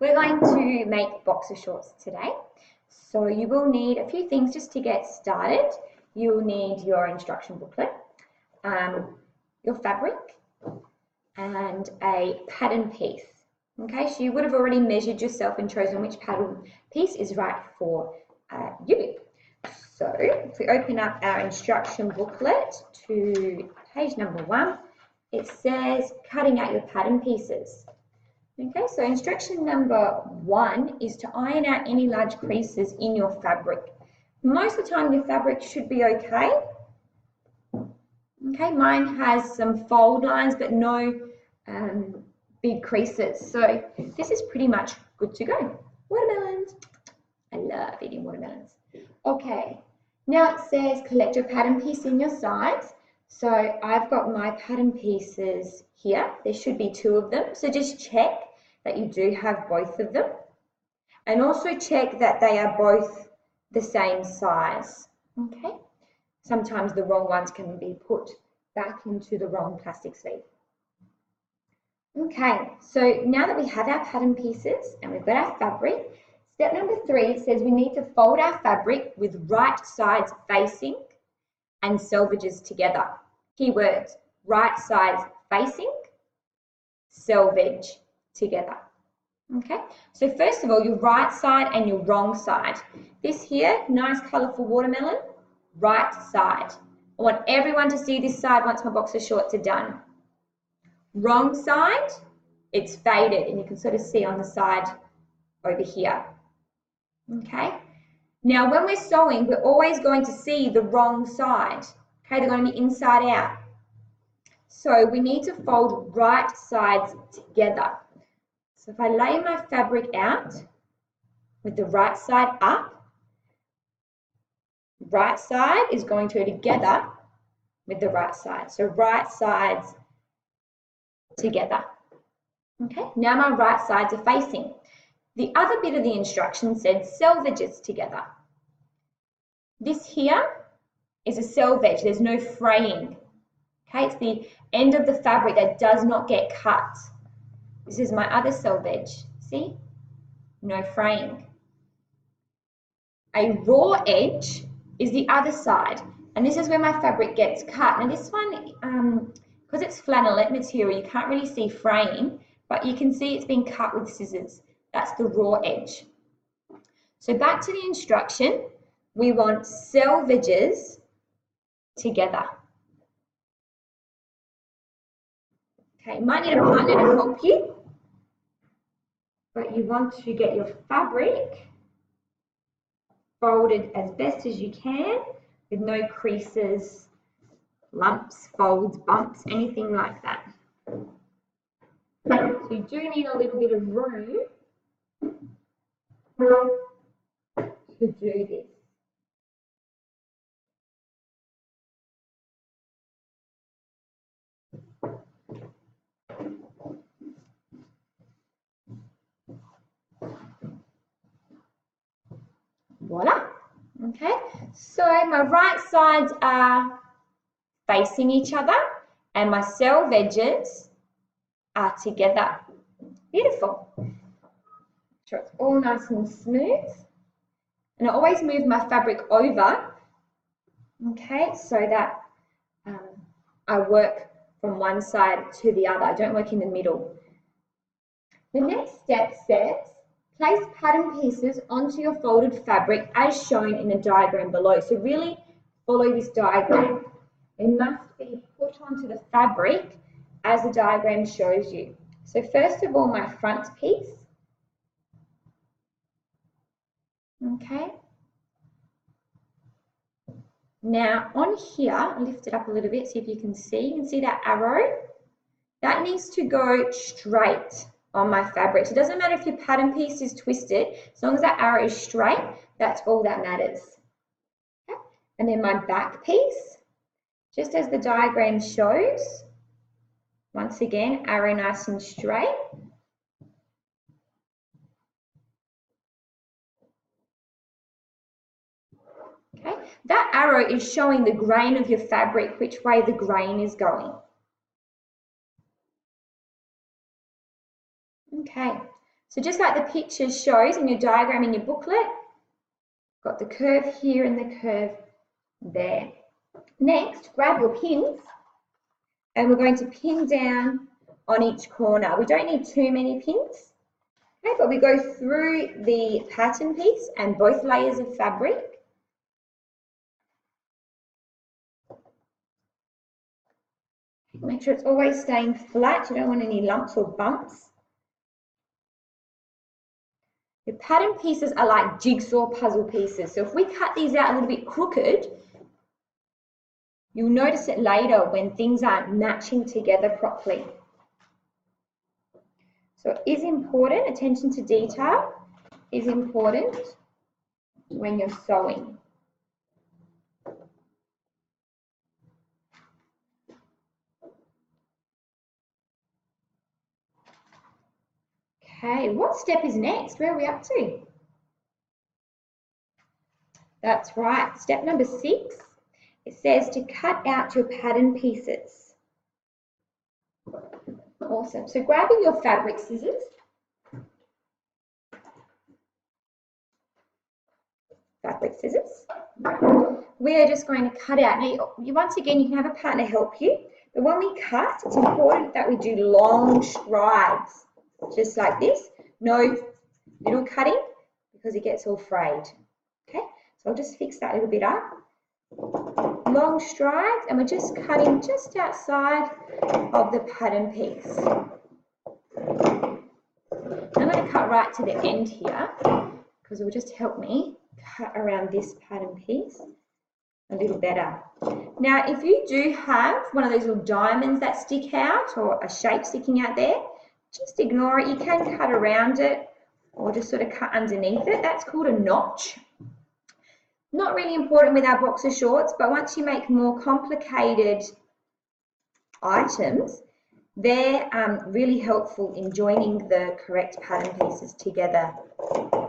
We're going to make boxer shorts today. So you will need a few things just to get started. You'll need your instruction booklet, your fabric, and a pattern piece. Okay, so you would have already measured yourself and chosen which pattern piece is right for you. So if we open up our instruction booklet to page number 1, it says cutting out your pattern pieces. Okay, so instruction number 1 is to iron out any large creases in your fabric. Most of the time your fabric should be okay. Okay, mine has some fold lines but no big creases. So this is pretty much good to go. Watermelons. I love eating watermelons. Okay, now it says collect your pattern piece in your sides. So I've got my pattern pieces here. There should be 2 of them. So just check that you do have both of them. And also check that they are both the same size. Okay. Sometimes the wrong ones can be put back into the wrong plastic sleeve. Okay, so now that we have our pattern pieces and we've got our fabric, step number 3 says we need to fold our fabric with right sides facing and selvages together. Keywords, right sides facing, selvage together. Okay, so first of all, your right side and your wrong side. This here, nice colourful watermelon, right side. I want everyone to see this side once my boxer shorts are done. Wrong side, it's faded and you can sort of see on the side over here. Okay, now when we're sewing, we're always going to see the wrong side. Okay, they're going to be inside out. So we need to fold right sides together. So if I lay my fabric out with the right side up, right side is going to go together with the right side. So right sides together. Okay, now my right sides are facing. The other bit of the instruction said selvages together. This here is a selvage, there's no fraying. Okay, it's the end of the fabric that does not get cut. This is my other selvage, see? No fraying. A raw edge is the other side, and this is where my fabric gets cut. Now this one, because it's flannelette material, you can't really see fraying, but you can see it's been cut with scissors. That's the raw edge. So back to the instruction, we want selvages together. Okay, you might need a partner to help you, but you want to get your fabric folded as best as you can with no creases, lumps, folds, bumps, anything like that. So you do need a little bit of room to do this. Voila. Okay, so my right sides are facing each other and my selvages are together. Beautiful. Sure, it's all nice and smooth. And I always move my fabric over, okay, so that I work from one side to the other. I don't work in the middle. The next step says, place pattern pieces onto your folded fabric as shown in the diagram below. So really follow this diagram. It must be put onto the fabric as the diagram shows you. So first of all, my front piece. Okay. Now on here, I'll lift it up a little bit, see if you can see. You can see that arrow? That needs to go straight on my fabric. So it doesn't matter if your pattern piece is twisted, as long as that arrow is straight, that's all that matters. Okay. And then my back piece, just as the diagram shows, once again, arrow nice and straight. Okay. That arrow is showing the grain of your fabric, which way the grain is going. Okay, So just like the picture shows in your diagram in your booklet, got the curve here and the curve there. Next, grab your pins and we're going to pin down on each corner. We don't need too many pins, okay, but we go through the pattern piece and both layers of fabric. Make sure it's always staying flat. You don't want any lumps or bumps. Your pattern pieces are like jigsaw puzzle pieces. So if we cut these out a little bit crooked, you'll notice it later when things aren't matching together properly. So it is important, attention to detail is important when you're sewing. Okay, what step is next? Where are we up to? That's right, step number 6. It says to cut out your pattern pieces. Awesome. So grabbing your fabric scissors, we are just going to cut out. Now, once again, you can have a partner help you, but when we cut, it's important that we do long strides, just like this. No little cutting because it gets all frayed. Okay, so I'll just fix that a little bit up. Long strides, and we're just cutting just outside of the pattern piece. I'm going to cut right to the end here because it will just help me cut around this pattern piece a little better. Now, if you do have one of those little diamonds that stick out or a shape sticking out there, just ignore it. You can cut around it or just sort of cut underneath it. That's called a notch. Not really important with our boxer shorts, but once you make more complicated items, they're really helpful in joining the correct pattern pieces together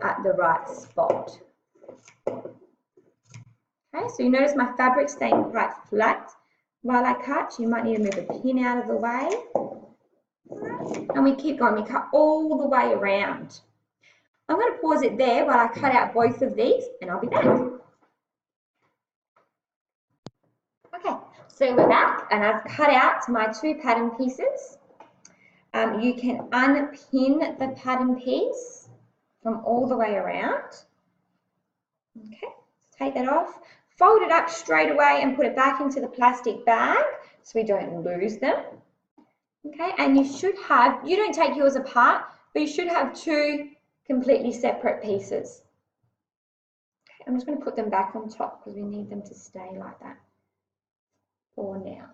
at the right spot. Okay, so you notice my fabric staying quite flat while I cut. You might need to move a pin out of the way. And we keep going, we cut all the way around. I'm going to pause it there while I cut out both of these and I'll be back. Okay, so we're back and I've cut out my 2 pattern pieces. You can unpin the pattern piece from all the way around. Okay, take that off. Fold it up straight away and put it back into the plastic bag so we don't lose them. Okay, and you should have, you don't take yours apart, but you should have 2 completely separate pieces. Okay, I'm just going to put them back on top because we need them to stay like that for now.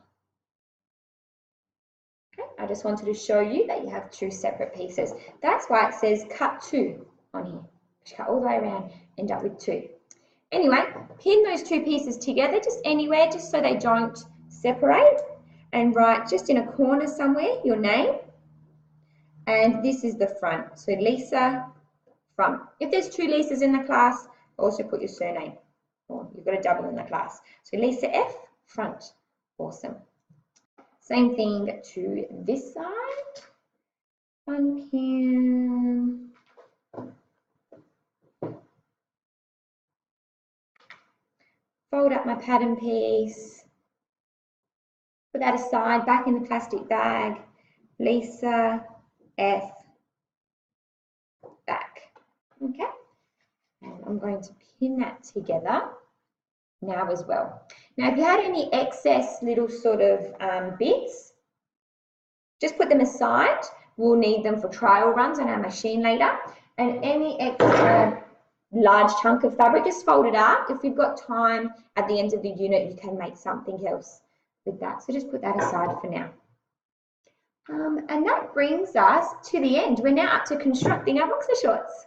Okay, I just wanted to show you that you have 2 separate pieces. That's why it says cut 2 on here. Just cut all the way around, end up with 2. Anyway, pin those 2 pieces together just anywhere, just so they don't separate, and write just in a corner somewhere your name, and this is the front. So Lisa front. If there's 2 Lisas in the class, also put your surname, or you've got a double in the class. So Lisa F front. Awesome. Same thing to this side. Unpin. Fold up my pattern piece. Put that aside, back in the plastic bag. Lisa F back. Okay. And I'm going to pin that together now as well. Now, if you had any excess little sort of bits, just put them aside. We'll need them for trial runs on our machine later. And any extra large chunk of fabric, just fold it up. If you've got time at the end of the unit, you can make something else with that. So just put that aside for now. And that brings us to the end. We're now up to constructing our boxer shorts.